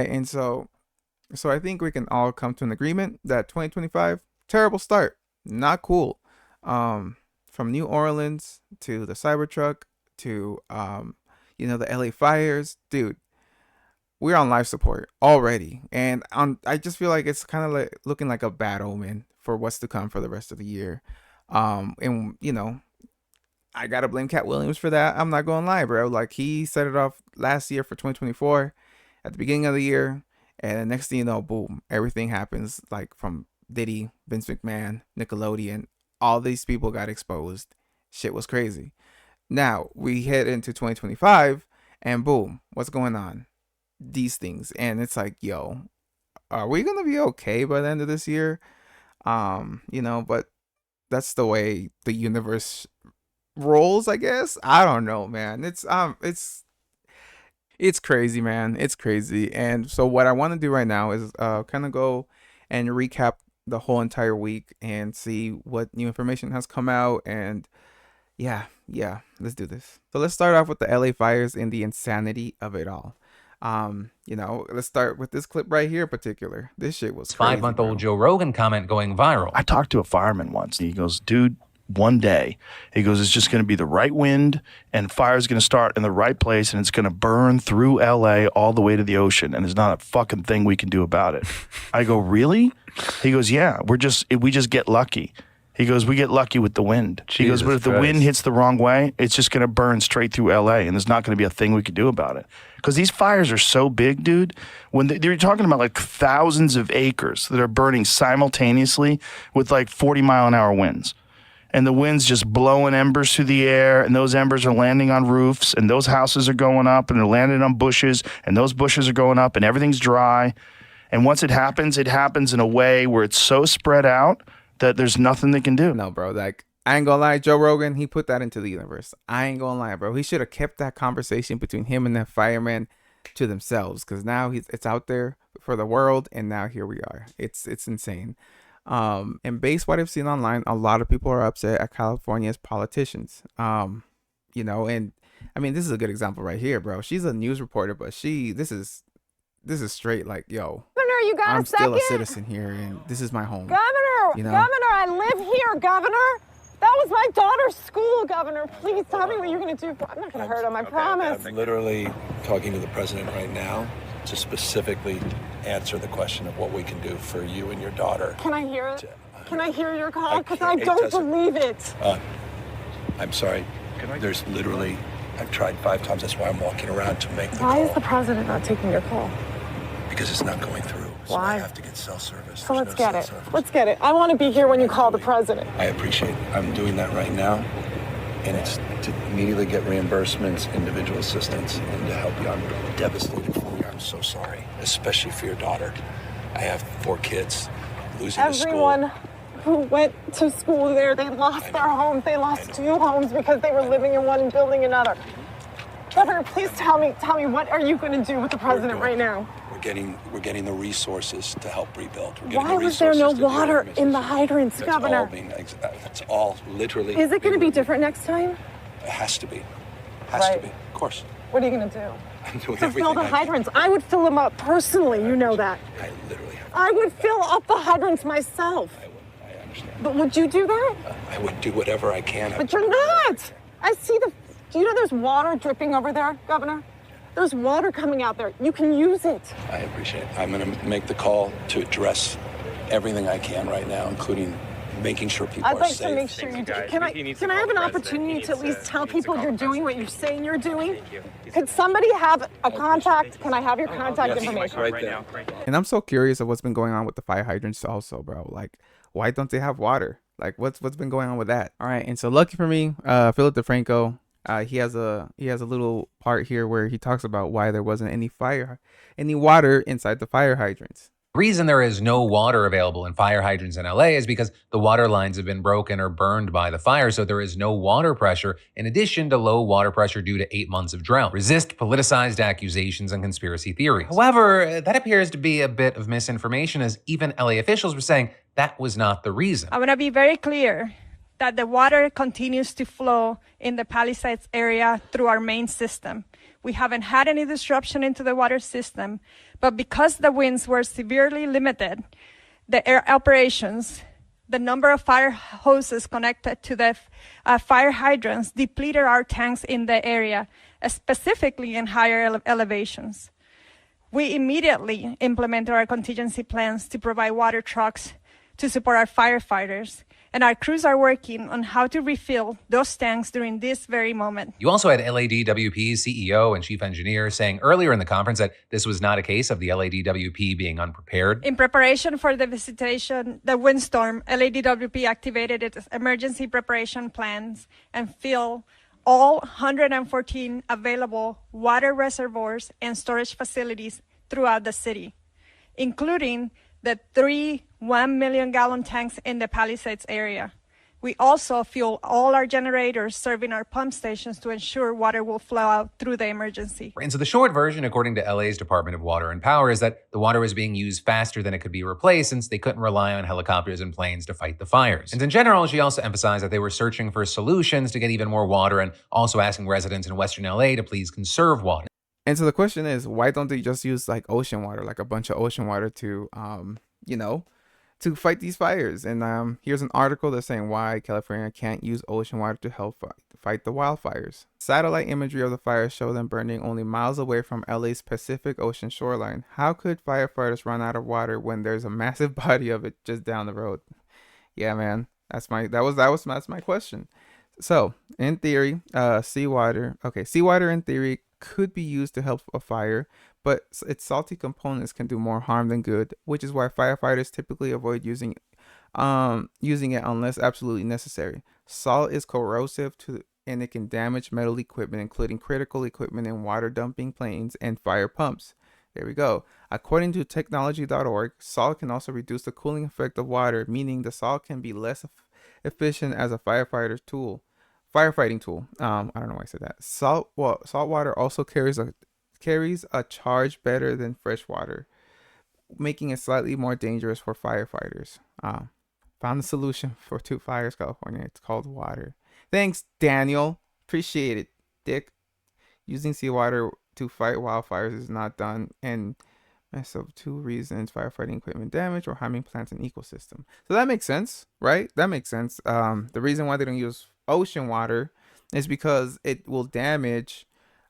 And so I think we can all come to an agreement that 2025, terrible start, not cool. From New Orleans to the Cybertruck to the LA fires, dude. We're on life support already, and I just feel like it's kind of like looking like a bad omen for what's to come for the rest of the year. And I gotta blame Cat Williams for that. I'm not going to lie, bro. Like, he set it off last year for 2024 at the beginning of the year, and the next thing you know, boom, everything happens. Like, from Diddy, Vince McMahon, Nickelodeon, all these people got exposed. Shit was crazy. Now we head into 2025, and boom, what's going on? These things, and it's like, yo, are we gonna be okay by the end of this year? But that's the way the universe rolls, I guess. I don't know, man. It's crazy, man. It's crazy. And so what I want to do right now is kind of go and recap the whole entire week and see what new information has come out. And yeah, let's do this. So let's start off with the LA fires and the insanity of it all. Let's start with this clip right here in particular. This shit was crazy. 5-month-old Joe Rogan comment going viral. I talked to a fireman once. He goes, dude, one day, he goes, it's just going to be the right wind and fire's going to start in the right place and it's going to burn through LA all the way to the ocean. And there's not a fucking thing we can do about it. I go, really? He goes, yeah, we just get lucky. He goes, we get lucky with the wind. He goes, but if the wind hits the wrong way, it's just going to burn straight through LA and there's not going to be a thing we can do about it. Because these fires are so big, dude. When they're talking about like thousands of acres that are burning simultaneously with like 40-mile-an-hour winds. And the wind's just blowing embers through the air, and those embers are landing on roofs, and those houses are going up, and they're landing on bushes, and those bushes are going up, and everything's dry. And once it happens in a way where it's so spread out that there's nothing they can do. No, bro. Like, I ain't gonna lie, Joe Rogan, he put that into the universe. I ain't gonna lie, bro. He should have kept that conversation between him and that fireman to themselves, because now it's out there for the world, and now here we are. It's insane. And based what I've seen online, a lot of people are upset at California's politicians. And I mean, this is a good example right here, bro. She's a news reporter, but this is straight like, yo, Governor, you got I'm a second? still a citizen here, and this is my home. Governor, I live here, Governor. That was my daughter's school, Governor. Please tell me what you're going to do. I'm not going to hurt him, I promise. I'm literally talking to the president right now to specifically answer the question of what we can do for you and your daughter. Can I hear it? Can I hear your call? Because I don't believe it. I'm sorry. There's literally, I've tried 5 times. That's why I'm walking around to make the call. Why is the president not taking your call? Because it's not going through. So Why? I have to get cell service. So let's get it. Let's get it. I want to be here when you call the president. I appreciate it. I'm doing that right now. And it's to immediately get reimbursements, individual assistance, and to help you. I'm devastated for you. I'm so sorry, especially for your daughter. I have 4 kids. Losing the school. Everyone who went to school there, they lost their homes. They lost 2 homes because they were living in one and building another. Governor, please tell me, what are you going to do with the president right now? We're getting the resources to help rebuild. Why was there no water in the hydrants, Governor? That's all literally. Is it going to be different next time? It has to be. Has to be. Of course. What are you going to do? I'm doing To everything fill the hydrants. I would fill them up personally. You know that. I literally have. I would fill up the hydrants myself. I understand. But would you do that? I would do whatever I can. But you're not. I see do you know there's water dripping over there, Governor? There's water coming out there. You can use it. I appreciate it. I'm going to make the call to address everything I can right now, including making sure people I'd are like safe. to make sure you do. Can I have an opportunity to at least tell people you're doing what you're saying you're doing? Could somebody have a contact? Can I have your contact information? Right there. And I'm so curious of what's been going on with the fire hydrants also, bro. Like, why don't they have water? Like, what's been going on with that? All right, and so lucky for me, Philip DeFranco, he has a little part here where he talks about why there wasn't any water inside the fire hydrants. The reason there is no water available in fire hydrants in LA is because the water lines have been broken or burned by the fire, so there is no water pressure, in addition to low water pressure due to 8 months of drought. Resist politicized accusations and conspiracy theories. However, that appears to be a bit of misinformation, as even LA officials were saying that was not the reason. I want to be very clear that the water continues to flow in the Palisades area through our main system. We haven't had any disruption into the water system, but because the winds were severely limited, the air operations, the number of fire hoses connected to the fire hydrants depleted our tanks in the area, specifically in higher elevations. We immediately implemented our contingency plans to provide water trucks to support our firefighters, and our crews are working on how to refill those tanks during this very moment. You also had LADWP's CEO and chief engineer saying earlier in the conference that this was not a case of the LADWP being unprepared. In preparation for the windstorm, LADWP activated its emergency preparation plans and filled all 114 available water reservoirs and storage facilities throughout the city, including the 3 1 million gallon tanks in the Palisades area. We also fuel all our generators serving our pump stations to ensure water will flow out through the emergency. And so the short version, according to LA's Department of Water and Power, is that the water was being used faster than it could be replaced since they couldn't rely on helicopters and planes to fight the fires. And in general, she also emphasized that they were searching for solutions to get even more water and also asking residents in Western LA to please conserve water. And so the question is, why don't they just use like ocean water, like a bunch of ocean water to, to fight these fires? And here's an article that's saying why California can't use ocean water to help fight the wildfires. Satellite imagery of the fires show them burning only miles away from LA's Pacific Ocean shoreline. How could firefighters run out of water when there's a massive body of it just down the road? Yeah, man, that's my question. So in theory, seawater in theory could be used to help a fire, but its salty components can do more harm than good, which is why firefighters typically avoid using it unless absolutely necessary. Salt is corrosive and it can damage metal equipment, including critical equipment in water dumping planes and fire pumps. There we go. According to technology.org, salt can also reduce the cooling effect of water, meaning the salt can be less efficient as a firefighting tool. I don't know why I said that. Salt water also carries a charge better than fresh water, making it slightly more dangerous for firefighters. Found the solution for 2 fires, California. It's called water. Thanks, Daniel. Appreciate it, Dick. Using seawater to fight wildfires is not done, and mess up 2 reasons: firefighting equipment damage or harming plants and ecosystem. So that makes sense, right? That makes sense. The reason why they don't use ocean water is because it will damage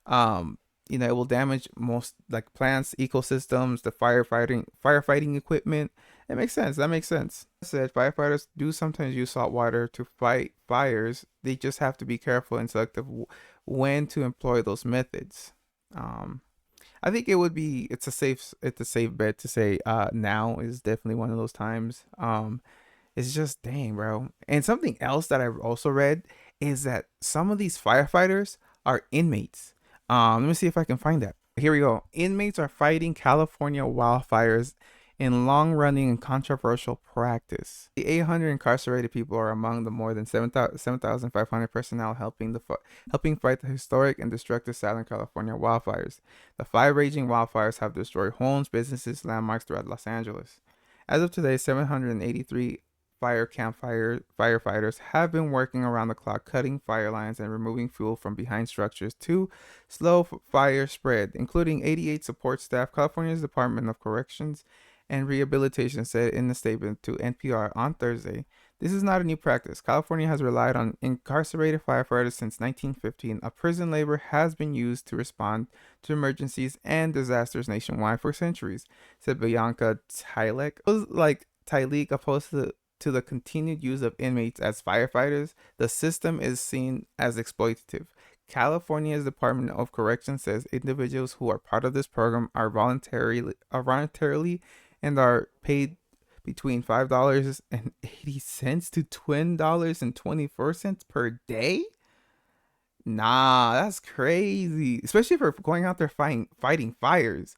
it will damage most like plants, ecosystems, the firefighting equipment. It makes sense. That makes sense. I said firefighters do sometimes use salt water to fight fires. They just have to be careful and selective when to employ those methods. I think it's a safe bet to say now is definitely one of those times. It's just dang, bro. And something else that I've also read is that some of these firefighters are inmates. Let me see if I can find that. Here we go. Inmates are fighting California wildfires in long-running and controversial practice. The 800 incarcerated people are among the more than 7,500 personnel helping fight the historic and destructive Southern California wildfires. The 5 raging wildfires have destroyed homes, businesses, landmarks throughout Los Angeles. As of today, 783 firefighters have been working around the clock, cutting fire lines and removing fuel from behind structures to slow fire spread, including 88 support staff. California's Department of Corrections and Rehabilitation said in a statement to NPR on Thursday, "This is not a new practice. California has relied on incarcerated firefighters since 1915. A prison labor has been used to respond to emergencies and disasters nationwide for centuries," said Bianca Tylek. Tylek opposed to the continued use of inmates as firefighters. The system is seen as exploitative. California's Department of Corrections says individuals who are part of this program are voluntarily and are paid between $5.80 to $20.24 per day. Nah, that's crazy. Especially for going out there fighting fires.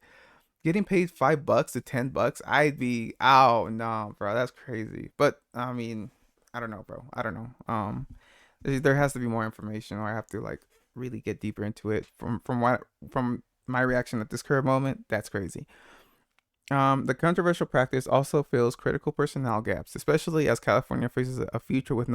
Getting paid $5 to $10, I'd be, oh no, bro, that's crazy. But I mean, I don't know, bro. I don't know. There has to be more information, or I have to like really get deeper into it. From my reaction at this current moment, that's crazy. The controversial practice also fills critical personnel gaps, especially as California faces a future with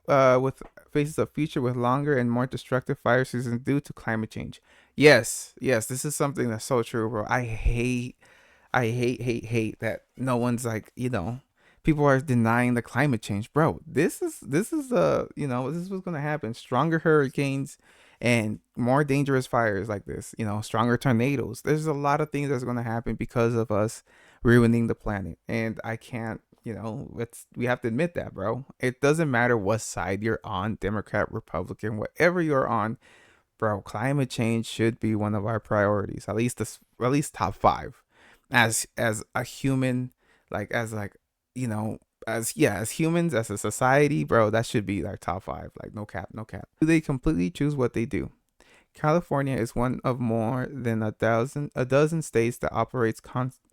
with faces a future with longer and more destructive fire seasons due to climate change. Yes, yes, this is something that's so true, bro. I hate that no one's like, people are denying the climate change, bro. This is what's gonna happen. Stronger hurricanes and more dangerous fires like this. Stronger tornadoes. There's a lot of things that's gonna happen because of us ruining the planet, and I can't. We have to admit that, bro. It doesn't matter what side you're on, Democrat, Republican, whatever you're on, bro. Climate change should be one of our priorities, at least top five, as a human, like as like you know as humans, as a society, bro. That should be our top five, like no cap, no cap. Do they completely choose what they do? California is one of more than a dozen states that operates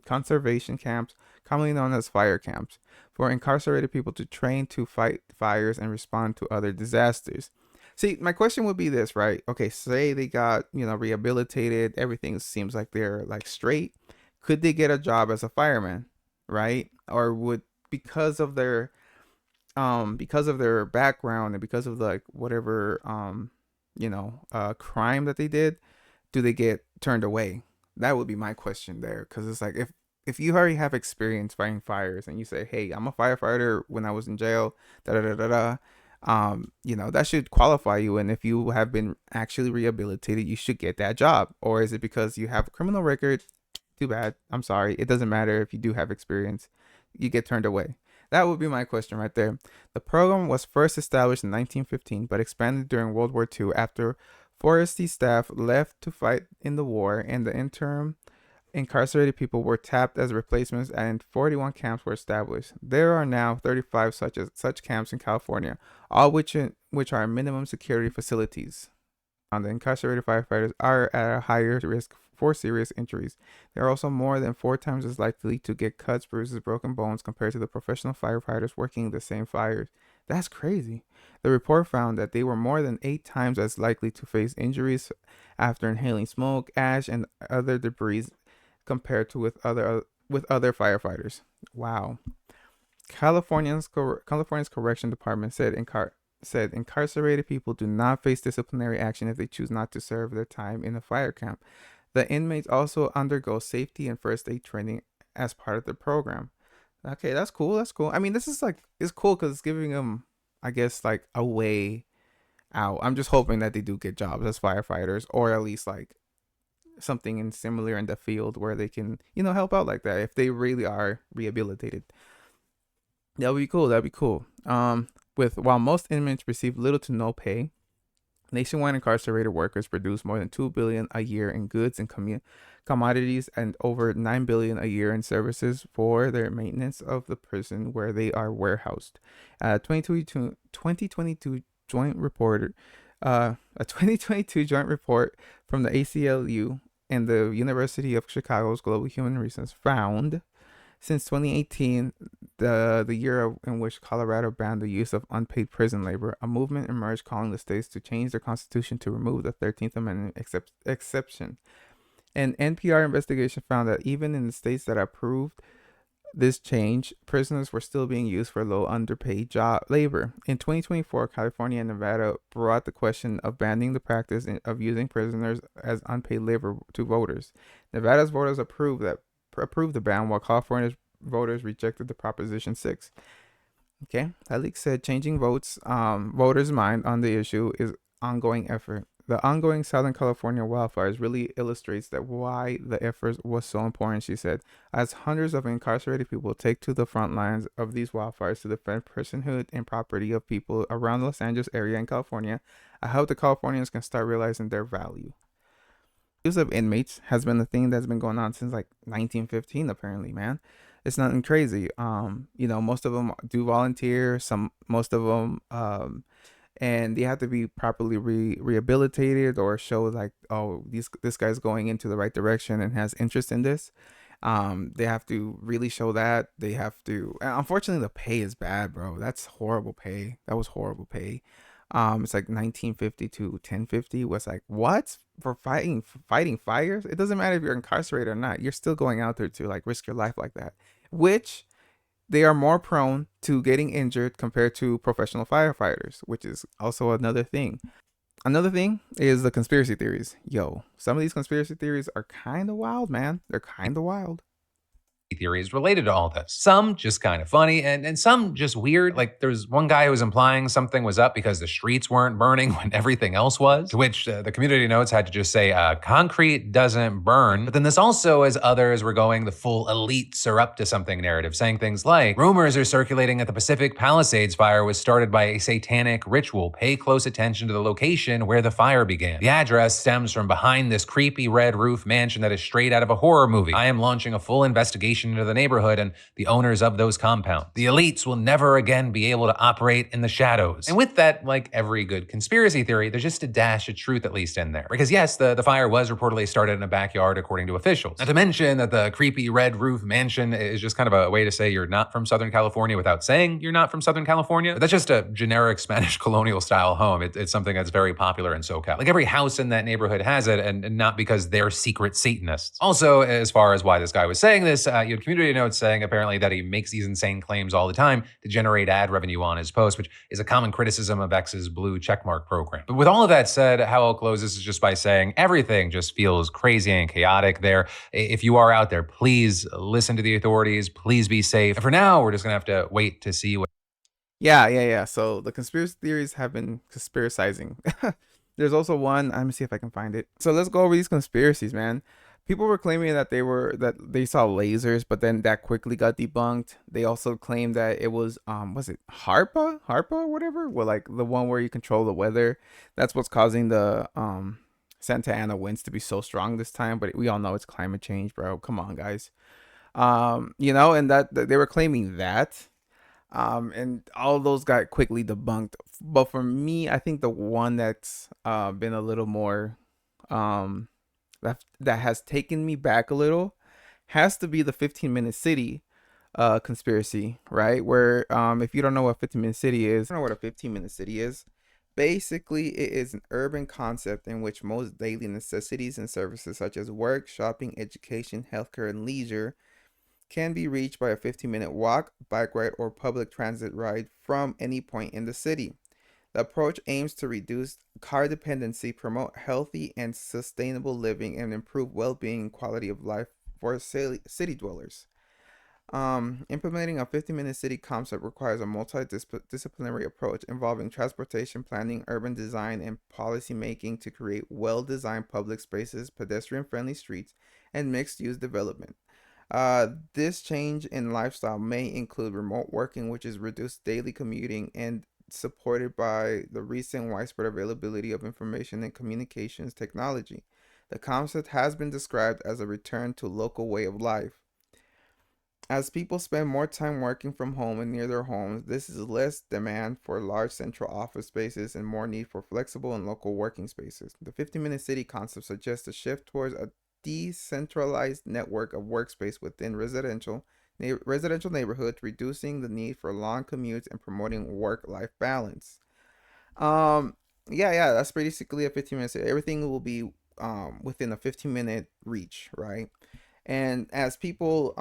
conservation camps, commonly known as fire camps, for incarcerated people to train to fight fires and respond to other disasters. See, my question would be this, right? Okay, say they got, rehabilitated, everything seems like they're like straight. Could they get a job as a fireman, right? Or would, because of their background and because of like whatever crime that they did, do they get turned away? That would be my question there, because it's like, if you already have experience fighting fires and you say, hey, I'm a firefighter when I was in jail, da da da da da, that should qualify you. And if you have been actually rehabilitated, you should get that job. Or is it because you have a criminal record? Too bad. I'm sorry. It doesn't matter if you do have experience. You get turned away. That would be my question right there. The program was first established in 1915, but expanded during World War II after forestry staff left to fight in the war, and the interim incarcerated people were tapped as replacements, and 41 camps were established. There are now 35 such camps in California, all which are minimum security facilities. The incarcerated firefighters are at a higher risk for serious injuries. They are also more than 4 times as likely to get cuts, bruises, broken bones compared to the professional firefighters working the same fires. That's crazy. The report found that they were more than 8 times as likely to face injuries after inhaling smoke, ash, and other debris compared to with other firefighters. Wow. California's correction department said incarcerated people do not face disciplinary action if they choose not to serve their time in a fire camp. The inmates also undergo safety and first aid training as part of the program. Okay, that's cool. That's cool. I mean, this is like, it's cool because it's giving them, I guess, like a way out. I'm just hoping that they do get jobs as firefighters, or at least like something in similar in the field where they can, help out like that if they really are rehabilitated. That would be cool. That'd be cool. While most inmates receive little to no pay, nationwide incarcerated workers produce more than 2 billion a year in goods and commodities, and over 9 billion a year in services for their maintenance of the prison where they are warehoused. 2022 joint report, a 2022 joint report from the ACLU and the University of Chicago's Global Human Resources found, since 2018, the year in which Colorado banned the use of unpaid prison labor, a movement emerged calling the states to change their constitution to remove the 13th Amendment exception. An NPR investigation found that even in the states that approved this change, prisoners were still being used for low underpaid job labor. In 2024, California and Nevada brought the question of banning the practice of using prisoners as unpaid labor to voters. Nevada's voters approved the ban, while California's voters rejected the Proposition 6. Okay, Halleck said changing voters' mind on the issue is ongoing effort. The ongoing Southern California wildfires really illustrates that why the effort was so important, she said. As hundreds of incarcerated people take to the front lines of these wildfires to defend personhood and property of people around the Los Angeles area and California, I hope the Californians can start realizing their value. Use of inmates has been a thing that's been going on since like 1915, apparently, man. It's nothing crazy. Most of them do volunteer, most of them, and they have to be properly rehabilitated or show like, oh, this guy's going into the right direction and has interest in this. They have to really show that. They have to, unfortunately, the pay is bad, bro. That's horrible pay. That was horrible pay. It's like 1950 to 1050 was like, what, for fighting fires? It doesn't matter if you're incarcerated or not. You're still going out there to like risk your life like that, which they are more prone to getting injured compared to professional firefighters, which is also another thing. Another thing is the conspiracy theories. Yo, some of these conspiracy theories are kind of wild, man. They're kind of wild. Theories related to all this. Some just kind of funny and some just weird. Like there's one guy who was implying something was up because the streets weren't burning when everything else was, to which the community notes had to just say, concrete doesn't burn. But then this also, as others were going the full elites are up to something narrative, saying things like, rumors are circulating that the Pacific Palisades fire was started by a satanic ritual. Pay close attention to the location where the fire began. The address stems from behind this creepy red roof mansion that is straight out of a horror movie. I am launching a full investigation into the neighborhood and the owners of those compounds. The elites will never again be able to operate in the shadows. And with that, like every good conspiracy theory, there's just a dash of truth at least in there. Because yes, the fire was reportedly started in a backyard according to officials. Not to mention that the creepy red roof mansion is just kind of a way to say you're not from Southern California without saying you're not from Southern California. But that's just a generic Spanish colonial style home. It's something that's very popular in SoCal. Like every house in that neighborhood has it, and not because they're secret Satanists. Also, as far as why this guy was saying this, you had community notes saying apparently that he makes these insane claims all the time to generate ad revenue on his post, which is a common criticism of X's blue checkmark program. But with all of that said, how I'll close this is just by saying everything just feels crazy and chaotic there. If you are out there, please listen to the authorities. Please be safe. And for now, we're just gonna have to wait to see what. Yeah. So the conspiracy theories have been conspiracizing. There's also one. Let me see if I can find it. So let's go over these conspiracies, man. People were claiming that they saw lasers, but then that quickly got debunked. They also claimed that it was it harpa or whatever, well, like the one where you control the weather. That's what's causing the Santa Ana winds to be so strong this time. But we all know it's climate change, bro. Come on, guys. And that they were claiming that. And all those got quickly debunked. But for me, I think the one that's been a little more that has taken me back a little has to be the 15-minute city conspiracy, right? Where if you don't know what 15-minute city is, I don't know what a 15-minute city is. Basically, it is an urban concept in which most daily necessities and services such as work, shopping, education, healthcare, and leisure can be reached by a 15-minute walk, bike ride, or public transit ride from any point in the city. The approach aims to reduce car dependency, promote healthy and sustainable living, and improve well-being and quality of life for city dwellers. Implementing a 15-minute city concept requires a multidisciplinary approach involving transportation planning, urban design, and policy making to create well-designed public spaces, pedestrian-friendly streets, and mixed-use development. This change in lifestyle may include remote working, which is reduced daily commuting, and supported by the recent widespread availability of information and communications technology. The concept has been described as a return to local way of life. As people spend more time working from home and near their homes, this is less demand for large central office spaces and more need for flexible and local working spaces. The 15-minute city concept suggests a shift towards a decentralized network of workspace within residential neighborhoods, reducing the need for long commutes and promoting work-life balance. That's basically a 15-minute city. Everything will be within a 15-minute reach, right? And as people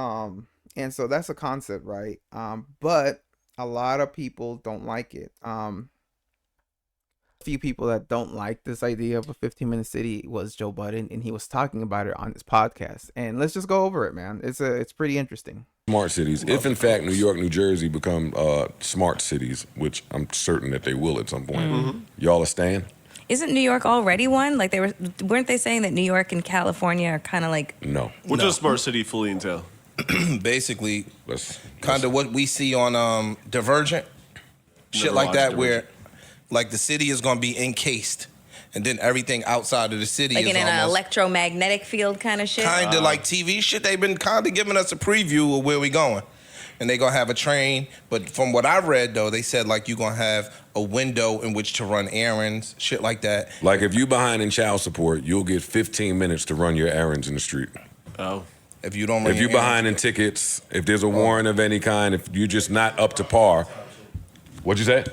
and so that's a concept, right? But a lot of people don't like it. Few people that don't like this idea of a 15-minute city was Joe Budden, and he was talking about it on his podcast. And let's just go over it, man. It's pretty interesting. Smart cities. If in fact New York, New Jersey become smart cities, which I'm certain that they will at some point, y'all are staying? Isn't New York already one? Like weren't they saying that New York and California are kind of like? No. What does smart city fully entail? Basically, kind of what we see on Divergent, shit like that, where like the city is going to be encased, and then everything outside of the city like is in an electromagnetic field kind of shit? Kind of like TV shit. They've been kind of giving us a preview of where we going. And they're going to have a train. But from what I read, though, they said, like, you're going to have a window in which to run errands, shit like that. Like, if you behind in child support, you'll get 15 minutes to run your errands in the street. Oh. If you don't run If you're behind in tickets, if there's a warrant of any kind, if you're just not up to par. What'd you say?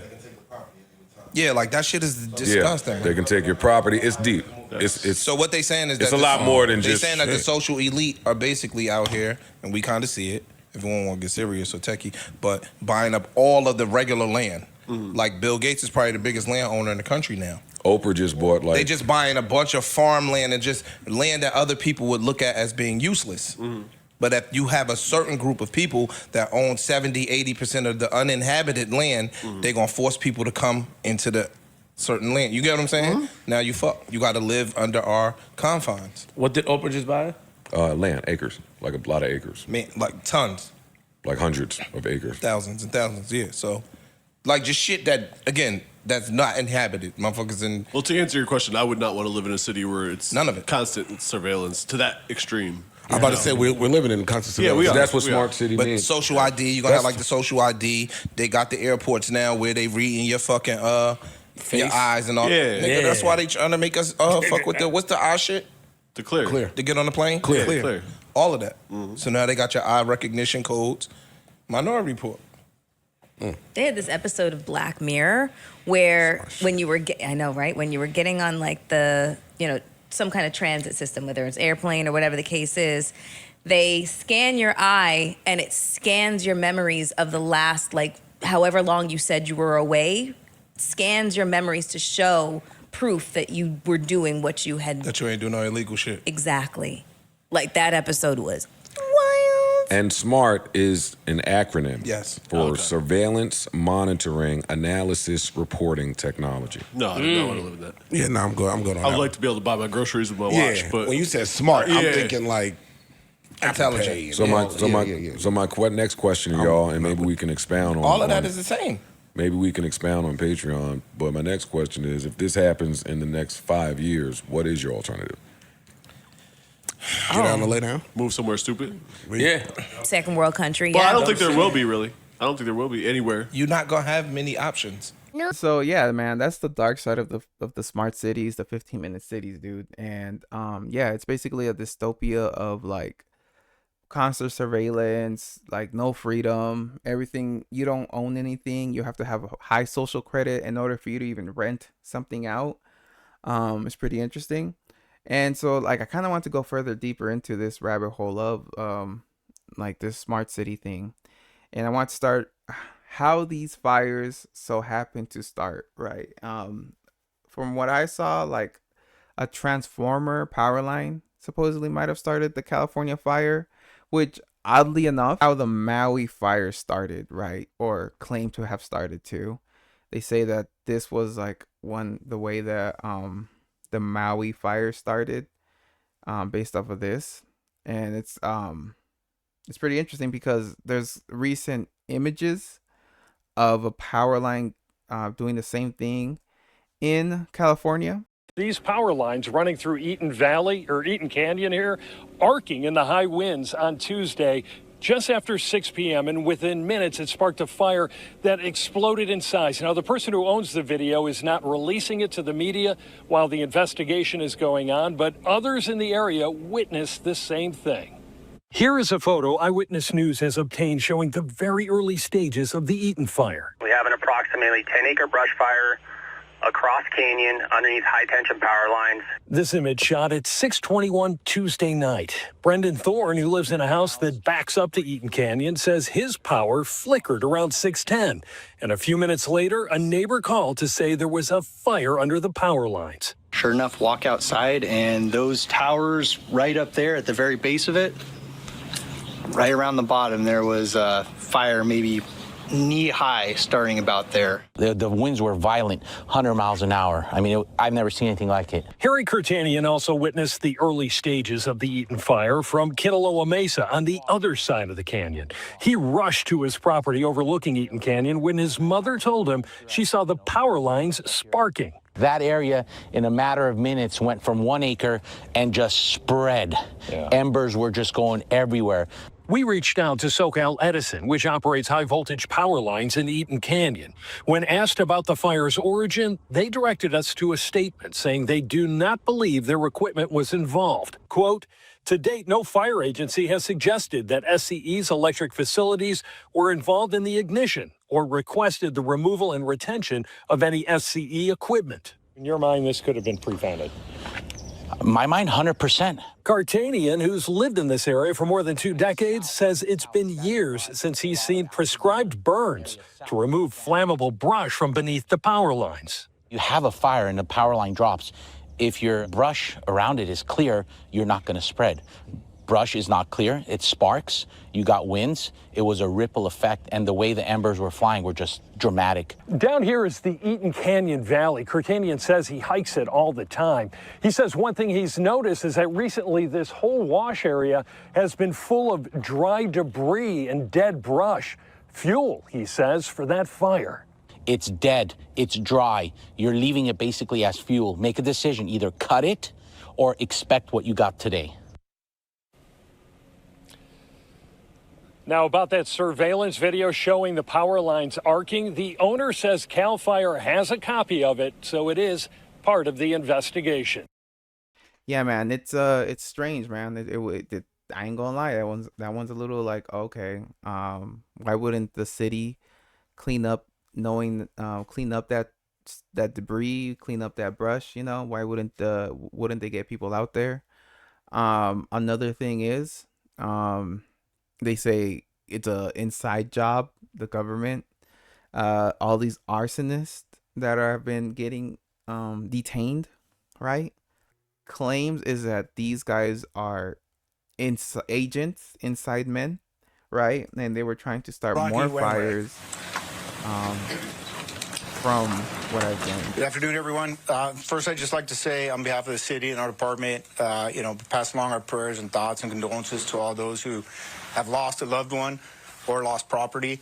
Yeah, like, that shit is disgusting. Yeah, they can take your property. It's deep. It's so what they saying is it's that a lot more than they just saying that the shit. social elite are basically out here, and we kind of see it. if you want to get serious or techie, but buying up all of the regular land. Like Bill Gates is probably the biggest landowner in the country now. Oprah just bought They just buying a bunch of farmland and just land that other people would look at as being useless. But if you have a certain group of people that own 70, 80% of the uninhabited land, they're going to force people to come into the certain land. You get what I'm saying? Now you fuck. You got to live under our confines. What did Oprah just buy? land, acres, like a lot of acres. Man, like tons. Like hundreds of acres. Thousands and thousands, yeah. So, like just shit that, again, that's not inhabited. Motherfuckers in... Well, to answer your question, I would not want to live in a city where it's none of it. Constant surveillance to that extreme. I'm about to say we're living in constant surveillance. Yeah, we are. That's what smart city but means. social ID, you're gonna have like the social ID. They got the airports now where they reading your fucking your eyes and all. Yeah. Nigga, that's why they trying to make us fuck with the what's the eye shit? The clear. To get on the plane? Clear. All of that. So now they got your eye recognition codes. Minority Report. They had this episode of Black Mirror where when you were, I know, right? When you were getting on like the, some kind of transit system, whether it's airplane or whatever the case is, they scan your eye and it scans your memories of the last, like, however long you said you were away, scans your memories to show proof that you were doing what you had. That you ain't doing no illegal shit. Exactly. Like that episode was. And SMART is an acronym for Surveillance, Monitoring, Analysis, Reporting Technology. No, I don't want to live in that. Yeah, no, I'm good. I'm good on that. I would like to be able to buy my groceries with my watch. But when you said smart, I'm thinking like intelligent. So my next question to y'all, and maybe we can expound on all of that is the same. Maybe we can expound on Patreon. But my next question is, if this happens in the next 5 years, what is your alternative? Get down and lay down. Move somewhere stupid. Yeah. Second world country. Well, I don't think there will be, really. I don't think there will be anywhere. You're not going to have many options. So yeah, man, that's the dark side of the smart cities, the 15-minute cities, dude. And yeah, it's basically a dystopia of like constant surveillance, like no freedom, everything. You don't own anything. You have to have a high social credit in order for you to even rent something out. It's pretty interesting. And so like I kind of want to go further deeper into this rabbit hole of like this smart city thing. And I want to start how these fires so happen to start, right? From what I saw, like a transformer power line supposedly might have started the California fire, which oddly enough, how the Maui fire started, right? Or claimed to have started too. They say that this was like the way that the Maui fire started, based off of this. And it's pretty interesting because there's recent images of a power line doing the same thing in California. These power lines running through Eaton Valley or Eaton Canyon here, arcing in the high winds on Tuesday just after 6 p.m. and within minutes it sparked a fire that exploded in size. Now, the person who owns the video is not releasing it to the media while the investigation is going on, but others in the area witnessed the same thing. Here is a photo Eyewitness News has obtained showing the very early stages of the Eaton fire. We have an approximately 10-acre brush fire across canyon underneath high-tension power lines. This image shot at 6:21 Tuesday night. Brendan Thorne, who lives in a house that backs up to Eaton Canyon, says his power flickered around 6:10. And a few minutes later, a neighbor called to say there was a fire under the power lines. Sure enough, walk outside, and those towers right up there at the very base of it, right around the bottom, there was a fire maybe knee-high starting about there. The winds were violent, 100 miles an hour. I mean, I've never seen anything like it. Harry Kurtanian also witnessed the early stages of the Eaton fire from Kinaloa Mesa on the other side of the canyon. He rushed to his property overlooking Eaton Canyon when his mother told him she saw the power lines sparking. That area, in a matter of minutes, went from 1 acre and just spread. Embers were just going everywhere. We reached out to SoCal Edison, which operates high-voltage power lines in Eaton Canyon. When asked about the fire's origin, they directed us to a statement saying they do not believe their equipment was involved. Quote, "To date, no fire agency has suggested that SCE's electric facilities were involved in the ignition or requested the removal and retention of any SCE equipment." In your mind, this could have been prevented. My mind, 100%. Cartanian, who's lived in this area for more than 2 decades, says it's been years since he's seen prescribed burns to remove flammable brush from beneath the power lines. You have a fire and the power line drops. If your brush around it is clear, you're not going to spread. Brush is not clear. It sparks. You got winds. It was a ripple effect, and the way the embers were flying were just dramatic. Down here is the Eaton Canyon Valley. Cartanian says he hikes it all the time. He says one thing he's noticed is that recently this whole wash area has been full of dry debris and dead brush. Fuel, he says, for that fire. It's dead. It's dry. You're leaving it basically as fuel. Make a decision. Either cut it or expect what you got today. Now, about that surveillance video showing the power lines arcing, the owner says CAL FIRE has a copy of it, so it is part of the investigation. Yeah, man, it's strange, man. I ain't gonna lie, that one's a little like, okay, why wouldn't the city clean up, clean up that debris, clean up that brush? You know, why wouldn't they get people out there? Another thing is, they say it's a inside job, the government. All these arsonists that have been getting detained, right? Claims is that these guys are agents, inside men, right? And they were trying to start more fires from what I've done. Good afternoon, everyone. First, I'd just like to say on behalf of the city and our department, pass along our prayers and thoughts and condolences to all those who have lost a loved one or lost property.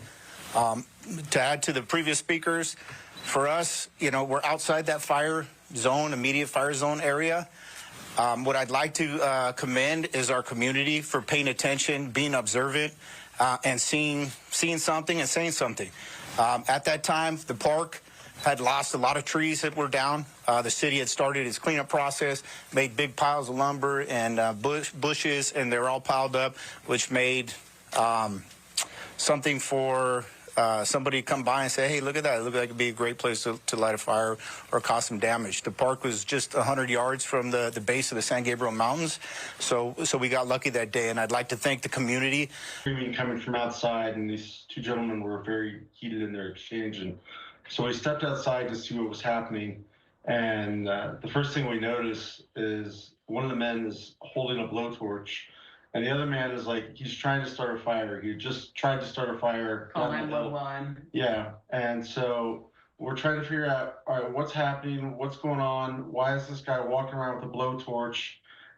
To add to the previous speakers, for us, we're outside that fire zone, immediate fire zone area. What I'd like to commend is our community for paying attention, being observant, and seeing something and saying something. At that time, the park had lost a lot of trees that were down. The city had started its cleanup process, made big piles of lumber and bushes, and they're all piled up, which made something for somebody to come by and say, hey, look at that. It looked like it'd be a great place to light a fire or cause some damage. The park was just 100 yards from the base of the San Gabriel Mountains, so we got lucky that day, and I'd like to thank the community. Coming from outside, and these two gentlemen were very heated in their exchange, and so we stepped outside to see what was happening, and the first thing we noticed is one of the men is holding a blowtorch, and the other man is like, he's trying to start a fire. He just tried to start a fire. Call 911. Yeah, and so we're trying to figure out, all right, what's happening? What's going on? Why is this guy walking around with a blowtorch?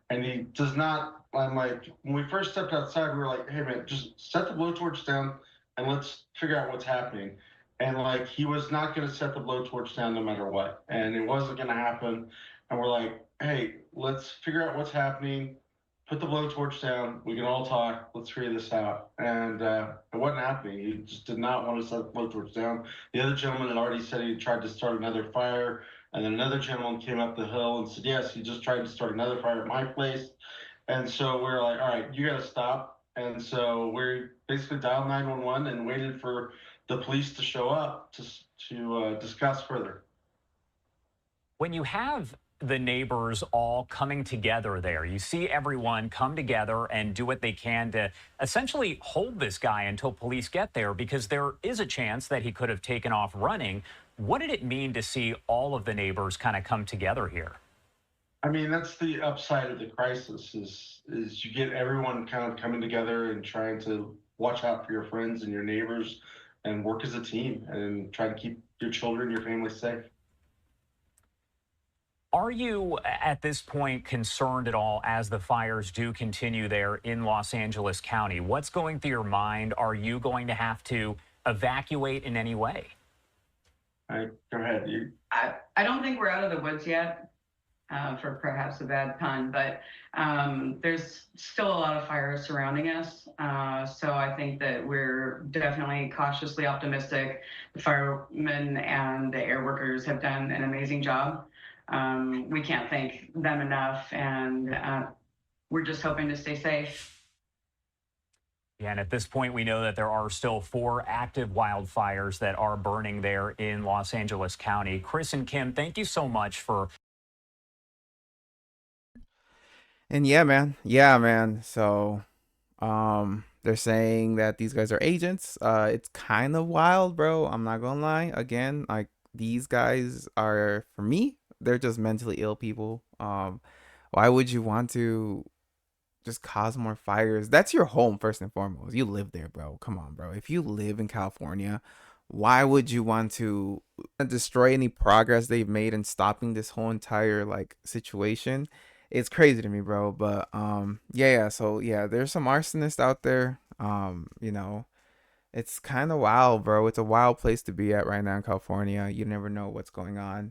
And he does not, I'm like, when we first stepped outside, we were like, hey man, just set the blowtorch down and let's figure out what's happening. And like, he was not going to set the blowtorch down no matter what. And it wasn't going to happen. And we're like, hey, let's figure out what's happening. Put the blowtorch down. We can all talk. Let's figure this out. And it wasn't happening. He just did not want to set the blowtorch down. The other gentleman had already said he tried to start another fire. And then another gentleman came up the hill and said, yes, he just tried to start another fire at my place. And so we're like, all right, you got to stop. And so we basically dialed 911 and waited for the police to show up to discuss further. When you have the neighbors all coming together there, you see everyone come together and do what they can to essentially hold this guy until police get there, because there is a chance that he could have taken off running. What did it mean to see all of the neighbors kind of come together here? I mean, that's the upside of the crisis is you get everyone kind of coming together and trying to watch out for your friends and your neighbors and work as a team and try to keep your children, your family safe. Are you at this point concerned at all as the fires do continue there in Los Angeles County? What's going through your mind? Are you going to have to evacuate in any way? Go ahead. I don't think we're out of the woods yet, for perhaps a bad pun, but there's still a lot of fires surrounding us. So I think that we're definitely cautiously optimistic. The firemen and the air workers have done an amazing job. We can't thank them enough, and we're just hoping to stay safe. Yeah, and at this point, we know that there are still 4 active wildfires that are burning there in Los Angeles County. Chris and Kim, thank you so much for And yeah, man. So, they're saying that these guys are agents. It's kind of wild, bro. I'm not gonna lie. Again, like these guys are, for me, they're just mentally ill people. Why would you want to just cause more fires? That's your home first and foremost. You live there, bro. Come on, bro. If you live in California, why would you want to destroy any progress they've made in stopping this whole entire like situation? It's crazy to me, bro. But yeah, so yeah, there's some arsonists out there. It's kind of wild, bro. It's a wild place to be at right now in California. You never know what's going on.